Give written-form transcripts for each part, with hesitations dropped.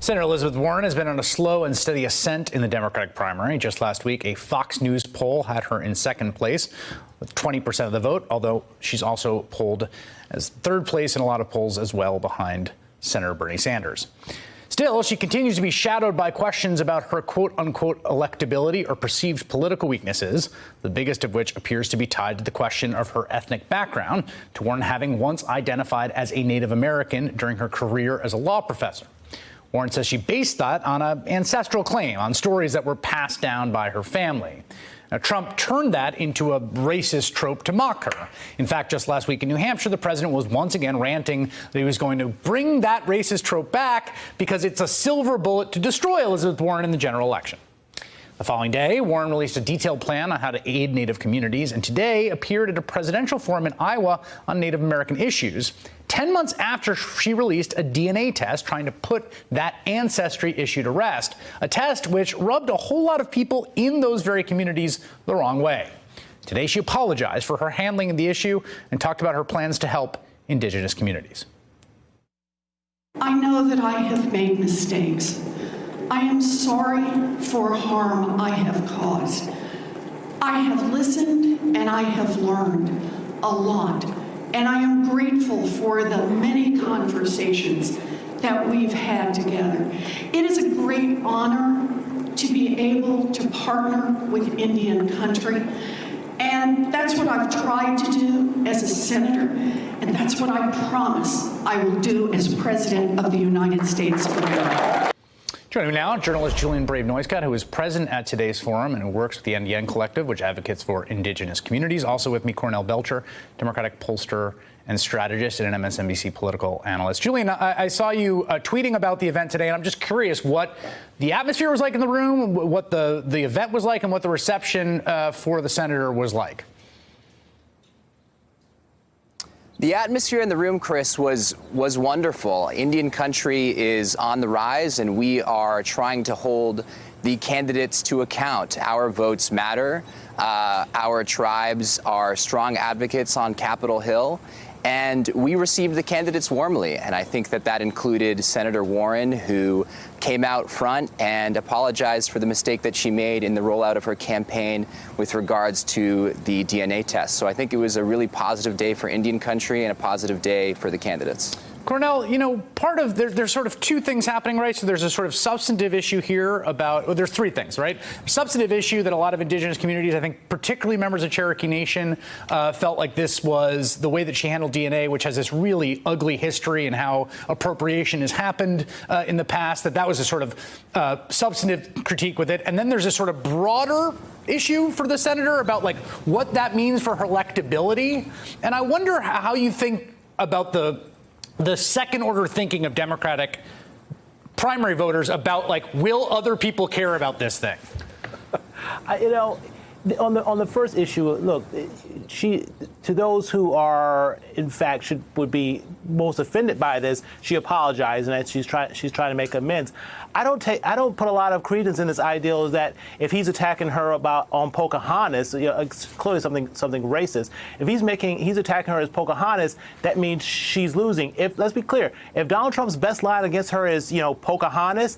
Senator Elizabeth Warren has been on a slow and steady ascent in the Democratic primary. Just last week, a Fox News poll had her in second place with 20% of the vote, although she's also polled as third place in a lot of polls as well, behind Senator Bernie Sanders. Still, she continues to be shadowed by questions about her quote-unquote electability or perceived political weaknesses, the biggest of which appears to be tied to the question of her ethnic background, to Warren having once identified as a Native American during her career as a law professor. Warren says she based that on an ancestral claim, on stories that were passed down by her family. Now, Trump turned that into a racist trope to mock her. In fact, just last week in New Hampshire, the president was once again ranting that he was going to bring that racist trope back because it's a silver bullet to destroy Elizabeth Warren in the general election. The following day, Warren released a detailed plan on how to aid Native communities, and today appeared at a presidential forum in Iowa on Native American issues, 10 months after she released a DNA test trying to put that ancestry issue to rest, a test which rubbed a whole lot of people in those very communities the wrong way. Today, she apologized for her handling of the issue and talked about her plans to help Indigenous communities. I know that I have made mistakes. I am sorry for harm I have caused. I have listened and I have learned a lot, and I am grateful for the many conversations that we've had together. It is a great honor to be able to partner with Indian country, and that's what I've tried to do as a senator, and that's what I promise I will do as President of the United States of America. Joining me now, journalist Julian Brave-Noiscott, who is present at today's forum and who works with the NDN Collective, which advocates for Indigenous communities. Also with me, Cornell Belcher, Democratic pollster and strategist and an MSNBC political analyst. Julian, I saw you tweeting about the event today, and I'm just curious what the atmosphere was like in the room, what the event was like, and what the reception for the senator was like. The atmosphere in the room, Chris, was wonderful. Indian country is on the rise, and we are trying to hold the candidates to account. Our votes matter. Our tribes are strong advocates on Capitol Hill, and we received the candidates warmly. And I think that included Senator Warren, who came out front and apologized for the mistake that she made in the rollout of her campaign with regards to the DNA test. So I think it was a really positive day for Indian country and a positive day for the candidates. Cornell, you know, part of there's sort of two things happening, right? So there's a sort of substantive issue here about, well, there's three things, right? Substantive issue that a lot of Indigenous communities, I think particularly members of Cherokee Nation, felt like this was the way that she handled DNA, which has this really ugly history and how appropriation has happened in the past, that was a sort of substantive critique with it. And then there's a sort of broader issue for the senator about like what that means for her electability. And I wonder how you think about the second order thinking of Democratic primary voters about, like, will other people care about this thing? You know, on the first issue, look, to those who are, in fact, would be most offended by this, she apologized and that she's trying to make amends. I don't put a lot of credence in this ideal that if he's attacking her on Pocahontas, you know, it's clearly something racist. If he's attacking her as Pocahontas, that means she's losing. Let's be clear, if Donald Trump's best line against her is, you know, Pocahontas,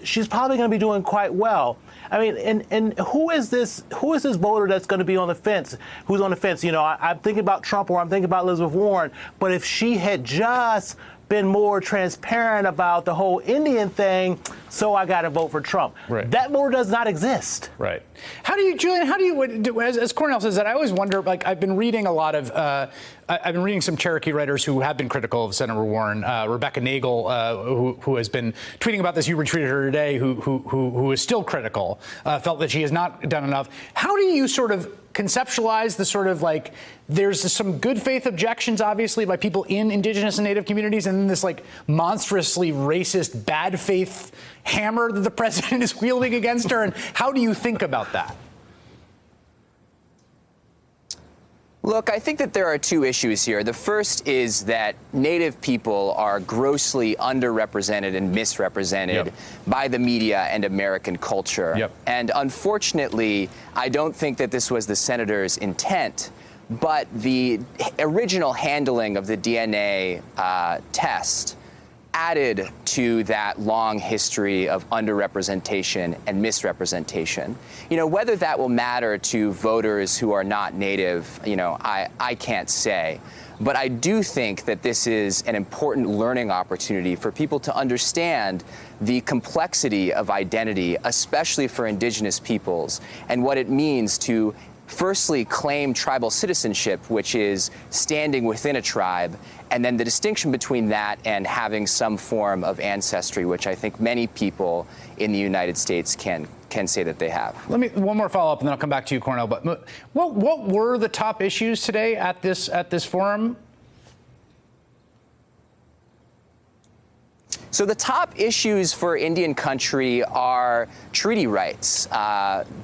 she's probably going to be doing quite well. I mean, and who is this voter that's going to be on the fence? Who's on the fence? You know, I'm thinking about Trump or I'm thinking about Elizabeth Warren. But if she had just been more transparent about the whole Indian thing, so I got to vote for Trump. Right. That voter does not exist. Right. Julian, as Cornell says that, I always wonder, like, I've been reading a lot of, I've been reading some Cherokee writers who have been critical of Senator Warren. Rebecca Nagel, who has been tweeting about this, you retweeted her today, who is still critical, felt that she has not done enough. How do you sort of conceptualize the sort of, like, there's some good faith objections, obviously, by people in Indigenous and Native communities, and then this, like, monstrously racist, bad faith hammer that the president is wielding against her? And how do you think about that? Look, I think that there are two issues here. The first is that Native people are grossly underrepresented and misrepresented by the media and American culture. And unfortunately, I don't think that this was the senator's intent, but the original handling of the DNA test added to that long history of underrepresentation and misrepresentation. You know, whether that will matter to voters who are not Native, you know, I can't say. But I do think that this is an important learning opportunity for people to understand the complexity of identity, especially for Indigenous peoples, and what it means to firstly claim tribal citizenship, which is standing within a tribe, and then the distinction between that and having some form of ancestry, which I think many people in the United States can say that they have. Let me one more follow-up, and then I'll come back to you, Cornell. But what were the top issues today at this forum? So the top issues for Indian country are treaty rights.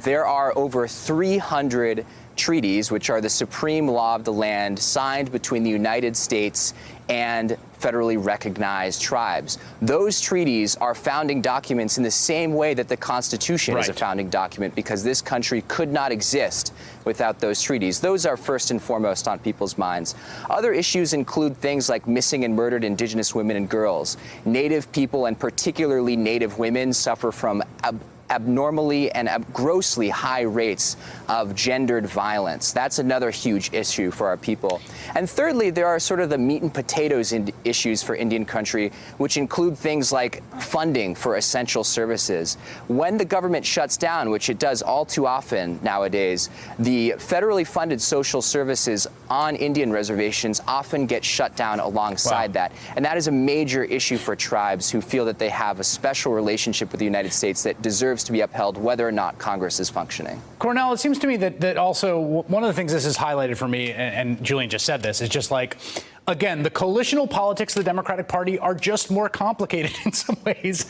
There are over 300 treaties, which are the supreme law of the land, signed between the United States and federally recognized tribes. Those treaties are founding documents in the same way that the Constitution is a founding document, because this country could not exist without those treaties. Those are first and foremost on people's minds. Other issues include things like missing and murdered Indigenous women and girls. Native people, and particularly Native women, suffer from abnormally and grossly high rates of gendered violence. That's another huge issue for our people. And thirdly, there are sort of the meat and potatoes issues for Indian country, which include things like funding for essential services. When the government shuts down, which it does all too often nowadays, the federally funded social services on Indian reservations often get shut down alongside that. And that is a major issue for tribes who feel that they have a special relationship with the United States that deserves to be upheld whether or not Congress is functioning. Cornell, it seems to me that also one of the things this has highlighted for me, and Julian just said this, is just like, again, the coalitional politics of the Democratic Party are just more complicated in some ways,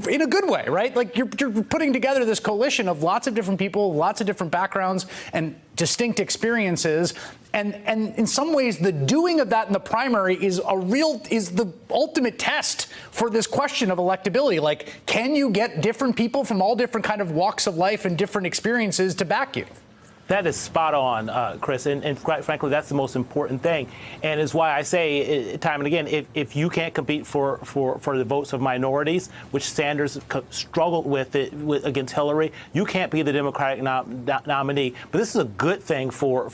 in a good way, right? Like you're putting together this coalition of lots of different people, lots of different backgrounds and distinct experiences. And in some ways, the doing of that in the primary is the ultimate test for this question of electability. Like, can you get different people from all different kind of walks of life and different experiences to back you? That is spot on, Chris, and quite frankly, that's the most important thing, and is why I say time and again, if you can't compete for the votes of minorities, which Sanders struggled with against Hillary, you can't be the Democratic nominee. But this is a good thing for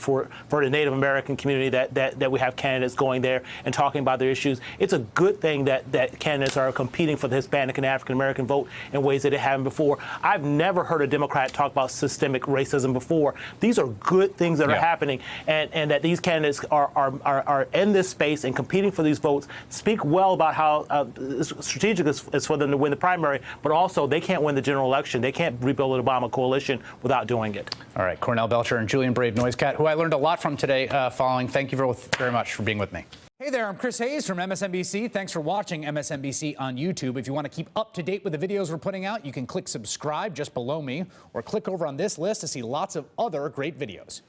the Native American community that we have candidates going there and talking about their issues. It's a good thing that candidates are competing for the Hispanic and African American vote in ways that they haven't before. I've never heard a Democrat talk about systemic racism before. These are good things that are happening, and that these candidates are in this space and competing for these votes. Speak well about how strategic is for them to win the primary, but also they can't win the general election. They can't rebuild an Obama coalition without doing it. All right, Cornell Belcher and Julian Brave Noisecat, who I learned a lot from today following. Thank you very much for being with me. Hey there, I'm Chris Hayes from MSNBC. Thanks for watching MSNBC on YouTube. If you want to keep up to date with the videos we're putting out, you can click subscribe just below me, or click over on this list to see lots of other great videos.